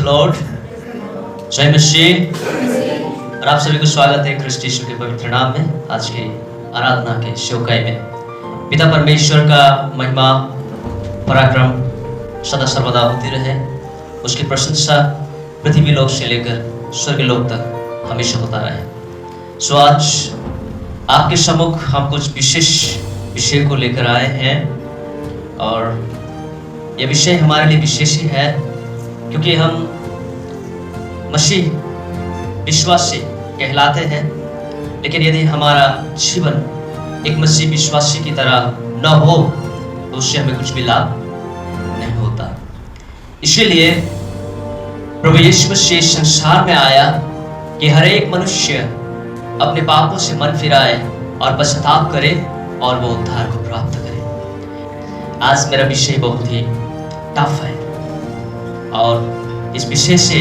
Lord. जय मसीह। और आप सभी को स्वागत है क्रिस्ट यीशु के पवित्र नाम में आज की आराधना के सेवकाई में। पिता परमेश्वर का महिमा पराक्रम सदा सर्वदा होती रहे, उसकी प्रशंसा पृथ्वी लोक से लेकर स्वर्ग लोक तक हमेशा होता रहे। सो आज आपके सम्मुख हम कुछ विशेष विषय को लेकर आए हैं और यह विषय हमारे लिए विशेष ही है क्योंकि हम मसीह विश्वासी कहलाते हैं, लेकिन यदि हमारा जीवन एक मसीह विश्वासी की तरह न हो तो उससे हमें कुछ भी लाभ नहीं होता। इसीलिए प्रभु यीशु मसीह संसार में आया कि हर एक मनुष्य अपने पापों से मन फिराए और पश्चाताप करे और वो उद्धार को प्राप्त करे। आज मेरा विषय बहुत ही टफ है और इस विषय से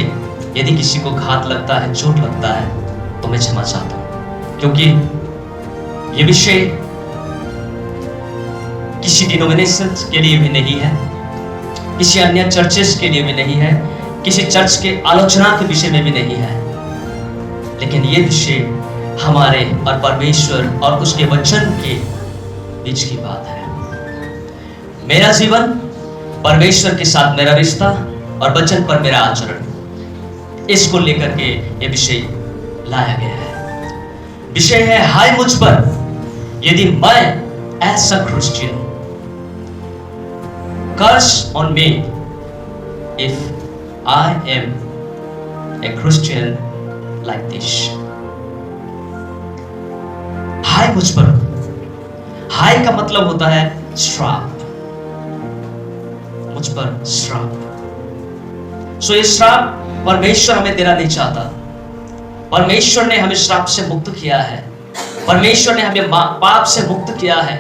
यदि किसी को घात लगता है, चोट लगता है तो मैं क्षमा चाहता हूं, क्योंकि ये विषय किसी डिनोमिनेशन के लिए भी नहीं है, किसी अन्य चर्चेस के लिए भी नहीं है, किसी चर्च के आलोचना के विषय में भी नहीं है, लेकिन ये विषय हमारे और परमेश्वर और उसके वचन के बीच की बात है। मेरा जीवन, परमेश्वर के साथ मेरा रिश्ता और वचन पर मेरा आचरण, इसको लेकर के ये विषय लाया गया है। विषय है हाय मुझ पर यदि मैं as a Christian, curse on me if I am a Christian like this. हाय मुझ पर, हाय का मतलब होता है श्राप, मुझ पर श्राप। सो ये श्राप परमेश्वर हमें देना नहीं चाहता। परमेश्वर ने हमें श्राप से मुक्त किया है, परमेश्वर ने हमें पाप से मुक्त किया है,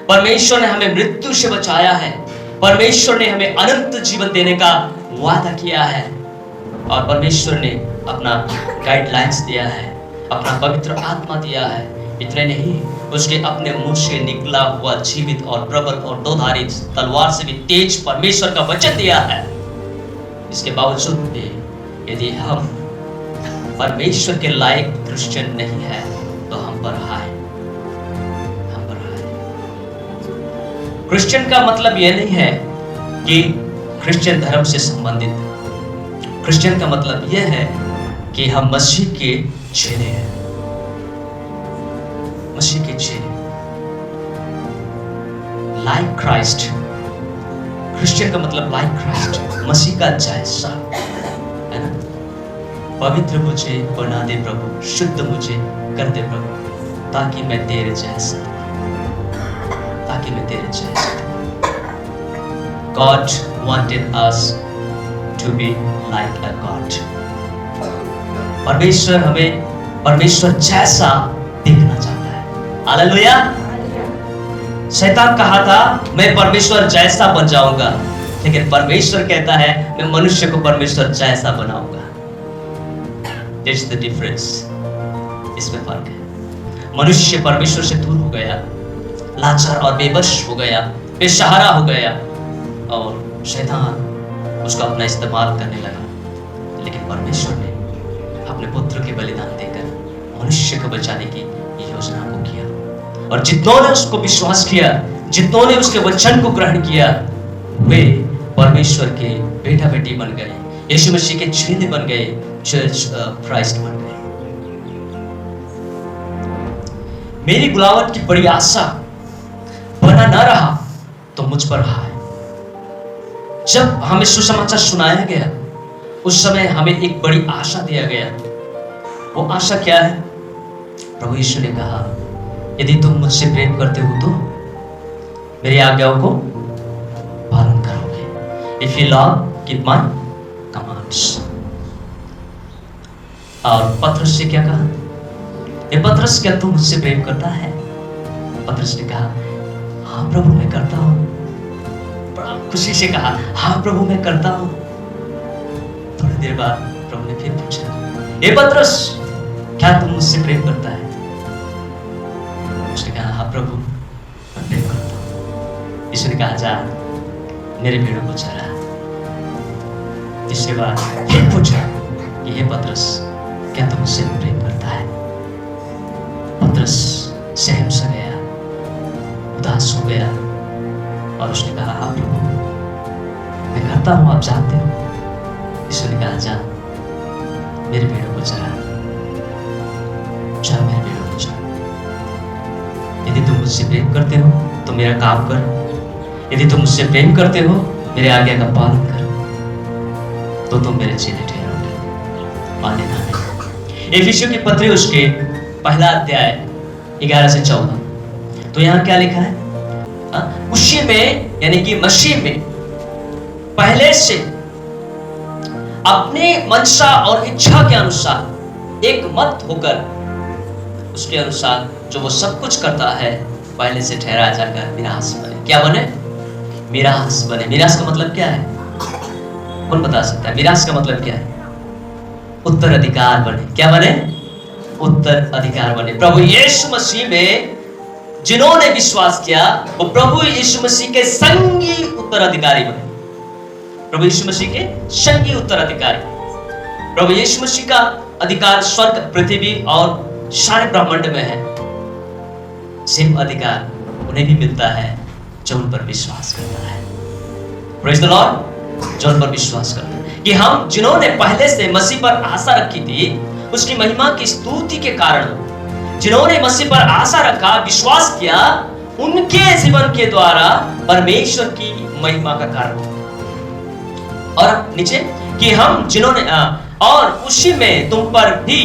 परमेश्वर ने हमें मृत्यु से बचाया है, परमेश्वर ने हमें अनंत जीवन देने का वादा किया है और परमेश्वर ने अपना गाइडलाइंस दिया है, अपना पवित्र आत्मा दिया है। इतने नहीं, उसके अपने मुंह से निकला हुआ जीवित और प्रबल और दोधारी तलवार से भी तेज परमेश्वर का वचन दिया है। इसके बावजूद भी यदि हम परमेश्वर के लायक क्रिश्चियन नहीं है तो हम पर हाय। क्रिश्चियन का मतलब यह नहीं है कि क्रिश्चियन धर्म से संबंधित। क्रिश्चियन का मतलब यह है कि हम मसीह के चेले हैं, मसीह के चेले, लाइक क्राइस्ट। क्रिश्चियन का मतलब लाइक क्राइस्ट, मसीह का जैसा, है ना। पवित्र मुझे बना दे प्रभु, शुद्ध मुझे कर दे प्रभु, ताकि मैं तेरे जैसा, ताकि मैं तेरे जैसा। God wanted us to be like a God। परमेश्वर हमें परमेश्वर जैसा देखना चाहता है। हालेलुया। शैतान कहा था मैं परमेश्वर जैसा बन जाऊंगा, लेकिन परमेश्वर कहता है मैं मनुष्य को परमेश्वर जैसा बनाऊंगा। That's the difference। इसमें फर्क है। मनुष्य परमेश्वर से दूर हो गया, लाचार और बेबस हो गया, बेसहारा हो गया और शैतान उसका अपना इस्तेमाल करने लगा, लेकिन परमेश्वर ने अपने पुत्र के बलिदान देकर मनुष्य को बचाने की योजना को किया और जितनों ने उसको विश्वास किया, जितनों ने उसके वचन को ग्रहण किया, वे परमेश्वर के बेटा बेटी बन गए, यीशु मसीह के चेले बन गए, चर्च क्राइस्ट बन गए। मेरी बुलावट की बड़ी आशा बना न रहा तो मुझ पर हाय। जब हमें सुसमाचार सुनाया गया उस समय हमें एक बड़ी आशा दिया गया। वो आशा क्या है? प्रभु यीशु ने कहा यदि तुम मुझसे प्रेम करते हो तो मेरी आज्ञाओं को पालन करोगे। If you love, keep my commands। और पतरस से क्या कहा? ये पतरस, क्या तू मुझसे प्रेम करता है? पतरस ने कहा हाँ प्रभु मैं करता हूँ। बड़ा खुशी से कहा हाँ प्रभु मैं करता हूँ। थोड़ी देर बाद प्रभु ने फिर पूछा ये पतरस, क्या तुम मुझसे प्रेम करता है? उसने कहा हाँ प्रभु मैं प्रेम करता हूँ। यीशु ने कहा जा मेरे भेड़ों को चरा। तीसरी बार फिर पूछा कि हे पतरस, क्या तुम मुझसे प्रेम करता है? पतरस सहम सा गया, उदास हो गया और उसने कहा, हाँ प्रभु, मैं करता हूं, आप जानते हो। यीशु ने कहा, जा मेरे भेड़ों को चरा, जा मेरे भेड़ों को चरा। यदि तुम मुझसे प्रेम करते हो तो मेरा काम कर। यदि तुम मुझसे प्रेम करते हो, मेरे आज्ञा का पालन कर, तो तुम मेरे चेले ठहरोगे। माने ना नहीं। एफिसियों की पत्री उसके पहला अध्याय 11 से 14। तो यहाँ क्या लिखा है? उसी में यानी कि मसीह में पहले से अपने मंशा और इच्छा के अनुसार एक मत होकर उसके अनुसार जो वो सब कुछ करता है, पहले से ठहरा जाकर मिरास बने। क्या बने? मिरास बने। मिरास का मतलब क्या है? कौन बता सकता है? मिरास का मतलब क्या है? उत्तराधिकार बने। क्या बने? उत्तराधिकार बने। प्रभु यीशु मसीह में जिन्होंने विश्वास किया वो प्रभु यीशु मसीह के संगी उत्तराधिकारी बने। प्रभु यीशु मसीह के संगी उत्तराधिकारी। प्रभु यीशु मसीह का अधिकार स्वर्ग, पृथ्वी और सारे ब्रह्मांड में है। सेम अधिकार उन्हें भी मिलता है जो उन पर विश्वास करता है। Praise the Lord. जो उन पर विश्वास करता है कि हम जिन्होंने पहले से मसीह पर आशा रखी थी, उसकी महिमा की स्तुति के कारण जिन्होंने मसीह पर आशा रखा, विश्वास किया, उनके जीवन के द्वारा परमेश्वर की महिमा का कारण। और नीचे कि हम जिन्होंने और उसी में तुम पर भी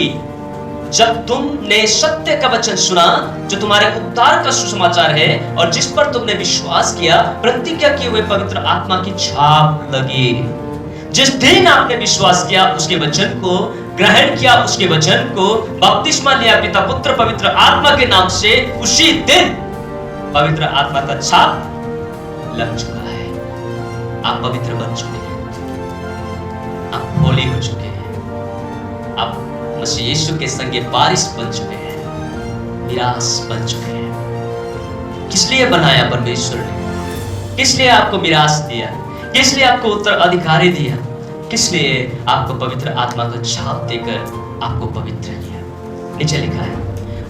जब तुमने सत्य का वचन सुना जो तुम्हारे उद्धार का सुसमाचार है और जिस पर तुमने विश्वास किया, प्रतिज्ञा किए हुए पवित्र आत्मा की छाप लगी। जिस दिन आपने विश्वास किया, उसके वचन को ग्रहण किया, उसके वचन को बपतिस्मा लिया पिता पुत्र पवित्र आत्मा के नाम से, उसी दिन पवित्र आत्मा का छाप लग चुका है। आप पवित्र बन चुके हैं, आप होली हो चुके हैं, आप मसीह यीशु के संगे वारिस बन चुके हैं, मिरास बन चुके हैं। किस लिए बनाया परमेश्वर ने? किस लिए आपको मिरास दिया? किस लिए आपको उत्तराधिकारी दिया? किस लिए आपको पवित्र आत्मा का छाप देकर आपको पवित्र किया? नीचे लिखा है,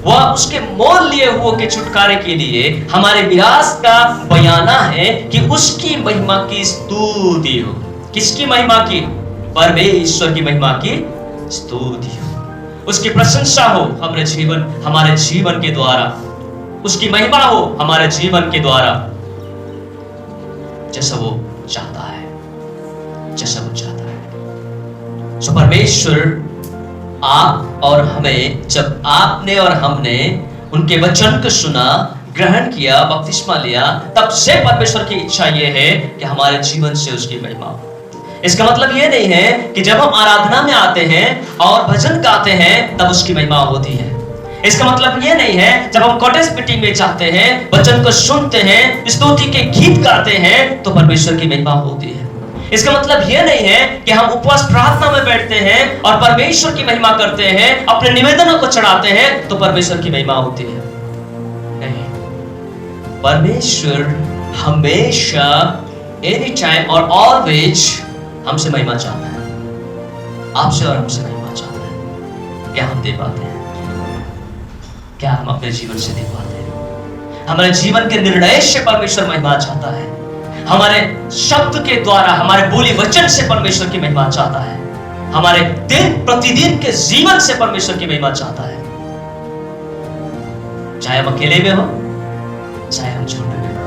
वह उसके मोल लिए हुए के छुटकारे के लिए हमारे मिरास का बयाना है कि उसकी महिमा की स्तुति हो। किसकी महिमा की? परमेश्वर की महिमा की स्तुति हो, उसकी प्रशंसा हो हमारे जीवन के द्वारा, उसकी महिमा हो हमारे जीवन के द्वारा, जैसा वो चाहता है, जैसा वो चाहता है। सो परमेश्वर आप और हमें, जब आपने और हमने उनके वचन को सुना, ग्रहण किया, बपतिस्मा लिया, तब से परमेश्वर की इच्छा यह है कि हमारे जीवन से उसकी महिमा हो। इसका मतलब ये नहीं है कि जब हम आराधना में आते हैं और भजन गाते हैं तब उसकी महिमा होती है। इसका मतलब ये नहीं है जब हम कॉटेज मीटिंग में जाते हैं, वचन को सुनते हैं, स्तुति के गीत गाते हैं तो परमेश्वर की महिमा होती है। इसका मतलब ये नहीं है कि हम उपवास प्रार्थना में बैठते हैं और परमेश्वर की महिमा करते हैं, अपने निवेदनों को चढ़ाते हैं तो परमेश्वर की महिमा होती है। नहीं, परमेश्वर हमेशा, एनी टाइम और ऑलवेज हमसे महिमा चाहता है, आपसे और हमसे महिमा चाहता है। क्या हम दे पाते हैं? क्या हम अपने जीवन से दे पाते हैं? हमारे जीवन के निर्णय से परमेश्वर महिमा चाहता है, हमारे शब्द के द्वारा, हमारे बोली वचन से परमेश्वर की महिमा चाहता है, हमारे दिन प्रतिदिन के जीवन से परमेश्वर की महिमा चाहता है। चाहे हम अकेले में हो, चाहे हम छोटे में हो,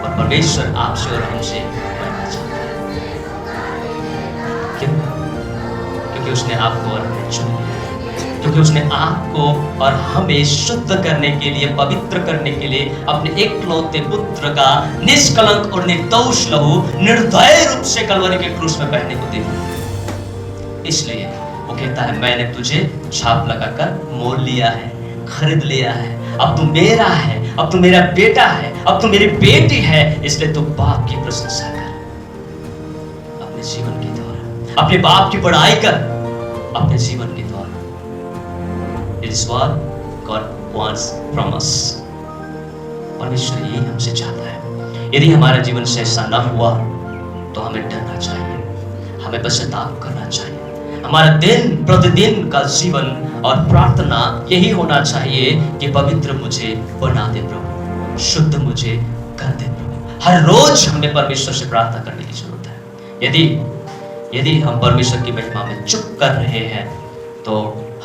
और परमेश्वर आपसे और हमसे महिमा चाहता है। क्यों? क्योंकि उसने आपको और हमें चुन लिया, क्योंकि उसने आपको और हमें शुद्ध करने के लिए, पवित्र करने के लिए अपने एकलौते पुत्र का निष्कलंक और निर्दोष लहू निर्दय रूप से कलवरी के क्रूस में बहने को दिया। इसलिए वो कहता है, मैंने तुझे छाप लगाकर मोल लिया है, खरीद लिया है, अब तू मेरा है, अब तू मेरा बेटा है, अब तू मेरी बेटी है। इसलिए तू बाप की प्रशंसा कर अपने जीवन के द्वारा, अपने बाप की बड़ाई कर अपने जीवन के द्वारा। It is what God wants from us. परमेश्वर यही हमसे चाहता है। यदि हमारे जीवन से ऐसा न हुआ तो हमें डरना चाहिए, हमें पश्चाताप करना चाहिए। हमारा दिन प्रतिदिन का जीवन और प्रार्थना यही होना चाहिए कि पवित्र मुझे बना दे प्रभु, शुद्ध मुझे कर दे प्रभु। हर रोज हमें परमेश्वर से प्रार्थना करने की जरूरत है। यदि हम परमेश्वर की महिमा में चुप कर रहे हैं तो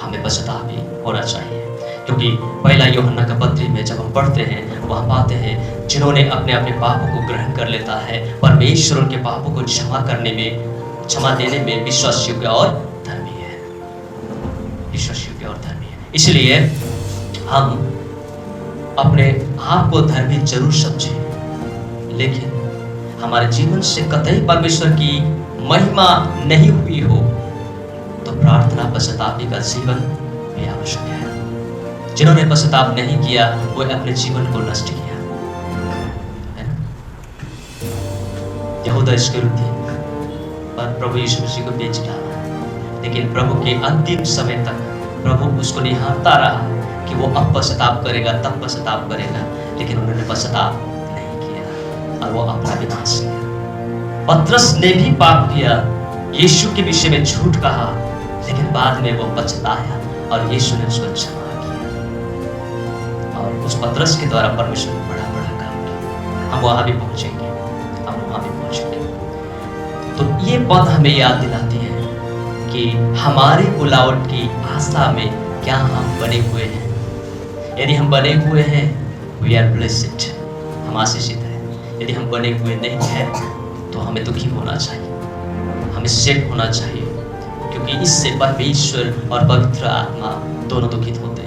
हमें पश्चाताप भी होना चाहिए, क्योंकि पहला यूहन्ना का पत्री में जब हम पढ़ते हैं वहाँ पाते हैं जिन्होंने अपने अपने पापों को ग्रहण कर लेता है, परमेश्वर उनके पापों को क्षमा देने में विश्वास योग्य और धर्मी है, विश्वास योग्य और धर्मी है। इसलिए हम अपने आप को धर्मी जरूर समझें, लेकिन हमारे जीवन से कतई परमेश्वर की महिमा नहीं हुई हो तो प्रार्थना पश्चातापी का जीवन भी आवश्यक है। जिन्होंने पश्चाताप नहीं किया वो अपने जीवन को नष्ट किया, है ना? यहूदा इस्करियोती पर प्रभु यीशु मसीह को बेच डाला, लेकिन प्रभु के अंतिम समय तक प्रभु उसको निहारता रहा कि वो अब पश्चाताप करेगा, तब पश्चाताप करेगा, लेकिन उन्होंने पश्चाताप नहीं किया और वो अपना विनाश किया। पतरस ने भी पाप किया, यीशु के विषय में झूठ कहा, लेकिन बाद में वो पछताया और यीशु ने उसको क्षमा किया और उस पतरस के द्वारा परमेश्वर ने बड़ा बड़ा काम किया। हम वहां भी पहुंचेंगे, हम वहां भी पहुंचेंगे। तो ये पद हमें याद दिलाती है कि हमारी बुलावट की आशा में क्या हम बने हुए हैं। यदि हम बने हुए हैं, वी आर ब्लेस्ड, हम आशीषित हैं। यदि हम बने हुए नहीं हैं तो हमें दुखी होना चाहिए, हमें सेट होना चाहिए, क्योंकि इससे परमेश्वर और पवित्र आत्मा दोनों दुखित होते हैं।